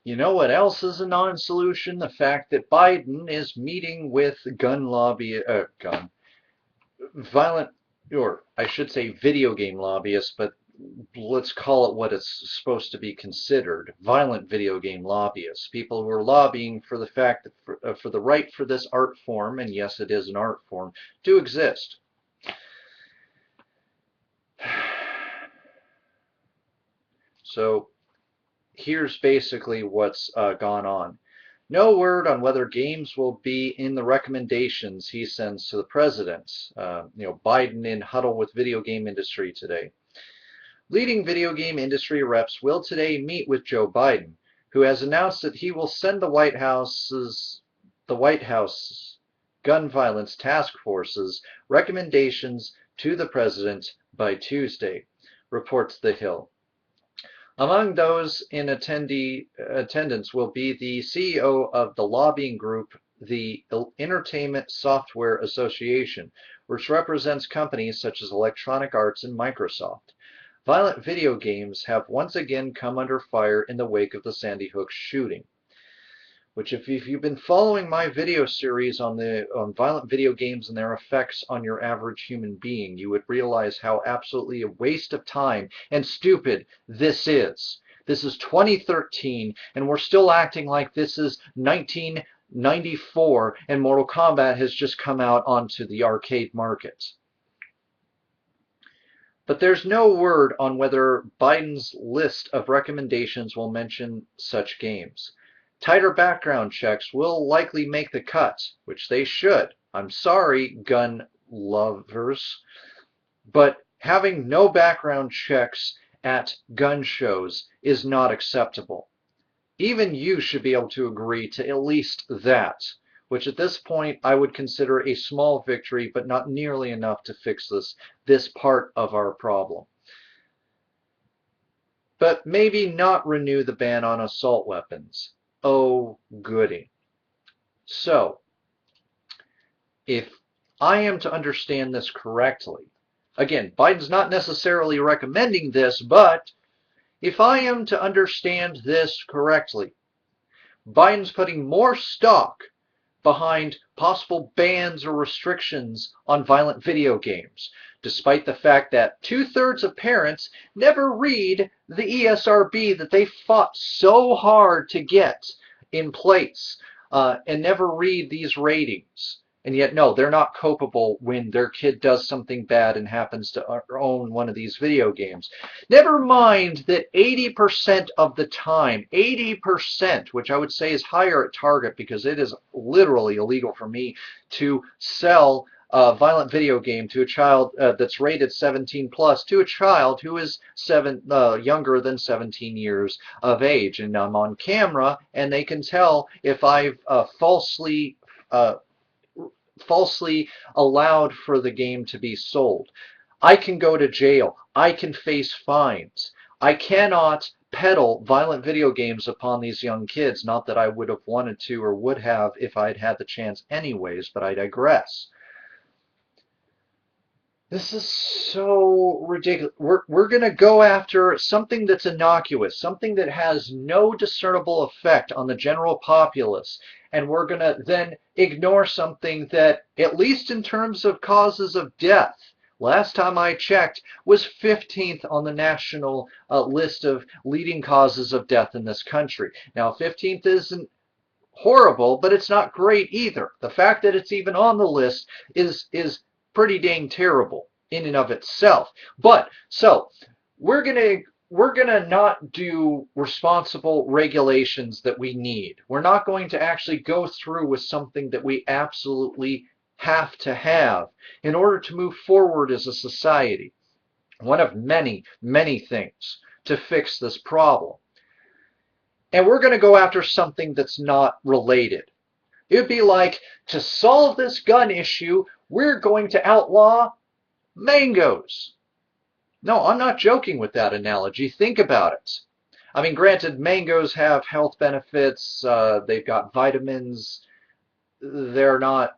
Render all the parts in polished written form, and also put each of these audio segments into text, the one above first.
You know what else is a non-solution? The fact that Biden is meeting with violent, or I should say video game lobbyists, but let's call it what it's supposed to be considered, violent video game lobbyists, people who are lobbying for the fact that for the right for this art form, and yes, it is an art form, to exist. So here's basically what's gone on. No word on whether games will be in the recommendations he sends to the president. Biden in huddle with video game industry today. Leading video game industry reps will today meet with Joe Biden, who has announced that he will send the White House gun violence task force's recommendations to the president by Tuesday, reports The Hill. Among those in attendance will be the CEO of the lobbying group, the Entertainment Software Association, which represents companies such as Electronic Arts and Microsoft. Violent video games have once again come under fire in the wake of the Sandy Hook shooting, which if you've been following my video series on violent video games and their effects on your average human being, you would realize how absolutely a waste of time and stupid this is. This is 2013, and we're still acting like this is 1994, and Mortal Kombat has just come out onto the arcade market. But there's no word on whether Biden's list of recommendations will mention such games. Tighter background checks will likely make the cut, which they should. I'm sorry, gun lovers, but having no background checks at gun shows is not acceptable. Even you should be able to agree to at least that, which at this point I would consider a small victory, but not nearly enough to fix this part of our problem. But maybe not renew the ban on assault weapons. Oh, goody. So, if I am to understand this correctly, again, Biden's not necessarily recommending this, but if I am to understand this correctly, Biden's putting more stock behind possible bans or restrictions on violent video games, despite the fact that 2/3 of parents never read the ESRB that they fought so hard to get in place, and never read these ratings. And yet, no, they're not culpable when their kid does something bad and happens to own one of these video games. Never mind that 80% of the time, 80%, which I would say is higher at Target because it is literally illegal for me to sell a violent video game to a child that's rated 17 plus to a child who is younger than 17 years of age. And I'm on camera and they can tell if I've falsely allowed for the game to be sold. I can go to jail. I can face fines. I cannot peddle violent video games upon these young kids. Not that I would have wanted to or would have if I'd had the chance anyways, but I digress. This is so ridiculous. We're going to go after something that's innocuous, something that has no discernible effect on the general populace, and we're going to then ignore something that, at least in terms of causes of death, last time I checked, was 15th on the national list of leading causes of death in this country. Now, 15th isn't horrible, but it's not great either. The fact that it's even on the list is pretty dang terrible in and of itself. But so we're gonna not do responsible regulations that we need. We're not going to actually go through with something that we absolutely have to have in order to move forward as a society. One of many, many things to fix this problem. And we're going to go after something that's not related. It would be like, to solve this gun issue, we're going to outlaw mangoes. No, I'm not joking with that analogy. Think about it. I mean, granted, mangoes have health benefits. They've got vitamins. They're not,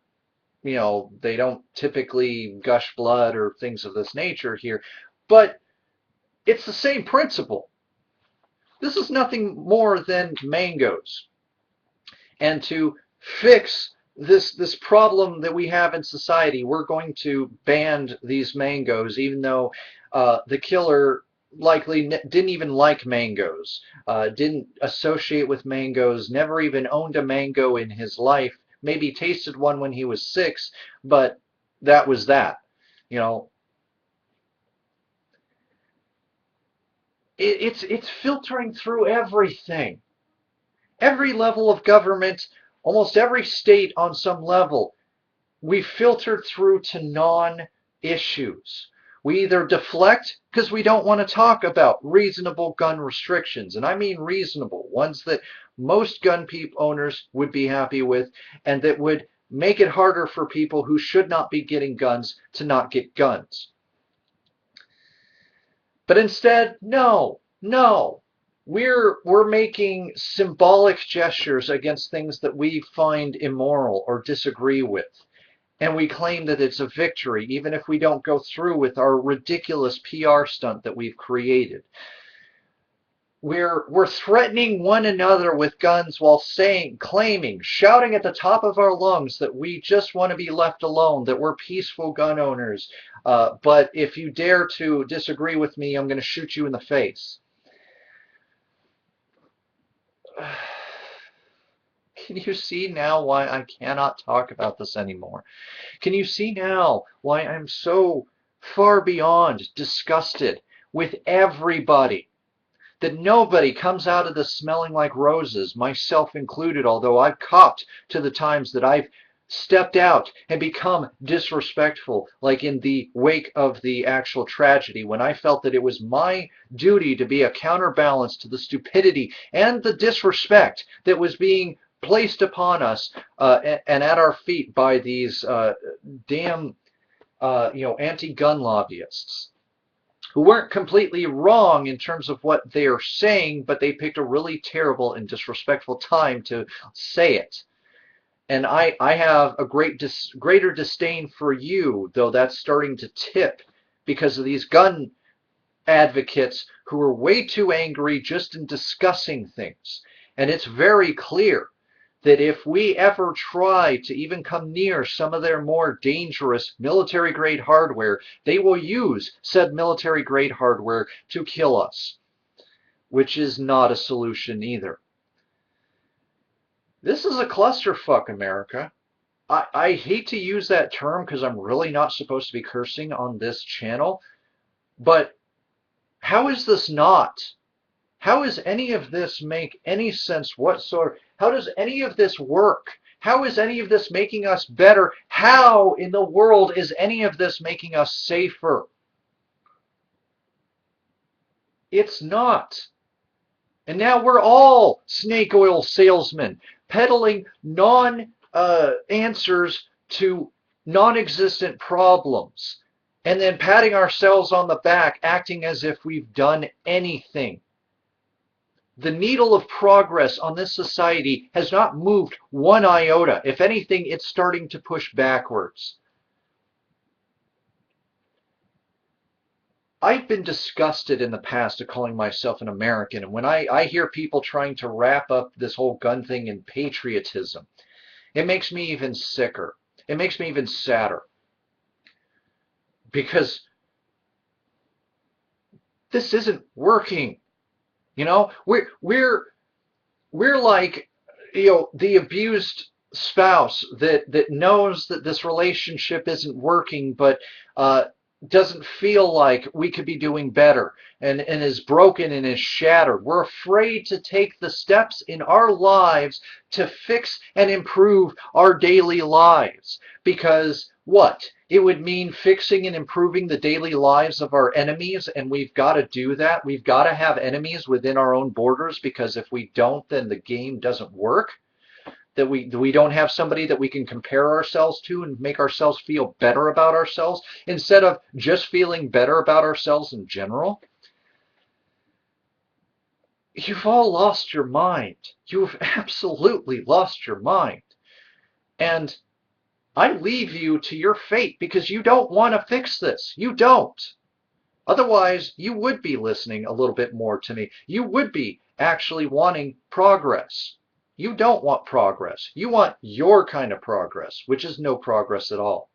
they don't typically gush blood or things of this nature here. But it's the same principle. This is nothing more than mangoes. And to fix this problem that we have in society, we're going to ban these mangoes, even though the killer likely didn't even like mangoes, didn't associate with mangoes, never even owned a mango in his life, maybe tasted one when he was 6, but that was that. You know, it's filtering through everything. Every level of government, almost every state on some level, we filter through to non-issues. We either deflect because we don't want to talk about reasonable gun restrictions, and I mean reasonable, ones that most gun owners would be happy with and that would make it harder for people who should not be getting guns to not get guns. But instead, no, no. We're making symbolic gestures against things that we find immoral or disagree with. And we claim that it's a victory, even if we don't go through with our ridiculous PR stunt that we've created. We're threatening one another with guns while claiming, shouting at the top of our lungs that we just want to be left alone, that we're peaceful gun owners. But if you dare to disagree with me, I'm going to shoot you in the face. Can you see now why I cannot talk about this anymore? Can you see now why I'm so far beyond disgusted with everybody? That nobody comes out of this smelling like roses, myself included, although I've copped to the times that I've stepped out and become disrespectful, like in the wake of the actual tragedy, when I felt that it was my duty to be a counterbalance to the stupidity and the disrespect that was being placed upon us and at our feet by these damn anti-gun lobbyists who weren't completely wrong in terms of what they're saying, but they picked a really terrible and disrespectful time to say it. And I have a greater disdain for you, though that's starting to tip because of these gun advocates who are way too angry just in discussing things. And it's very clear that if we ever try to even come near some of their more dangerous military-grade hardware, they will use said military-grade hardware to kill us, which is not a solution either. This is a clusterfuck, America. I hate to use that term because I'm really not supposed to be cursing on this channel, but how is this not? How does any of this make any sense whatsoever? How does any of this work? How is any of this making us better? How in the world is any of this making us safer? It's not. And now we're all snake oil salesmen peddling non-answers to non-existent problems and then patting ourselves on the back, acting as if we've done anything. The needle of progress on this society has not moved one iota. If anything, it's starting to push backwards. I've been disgusted in the past of calling myself an American, and when I hear people trying to wrap up this whole gun thing in patriotism, it makes me even sicker. It makes me even sadder. Because this isn't working. We're like, the abused spouse that knows that this relationship isn't working, but doesn't feel like we could be doing better and is broken and is shattered. We're afraid to take the steps in our lives to fix and improve our daily lives because what? It would mean fixing and improving the daily lives of our enemies, and we've got to do that. We've got to have enemies within our own borders because if we don't, then the game doesn't work. That we don't have somebody that we can compare ourselves to and make ourselves feel better about ourselves instead of just feeling better about ourselves in general. You've all lost your mind. You've absolutely lost your mind. And I leave you to your fate because you don't want to fix this. You don't. Otherwise, you would be listening a little bit more to me. You would be actually wanting progress. You don't want progress. You want your kind of progress, which is no progress at all.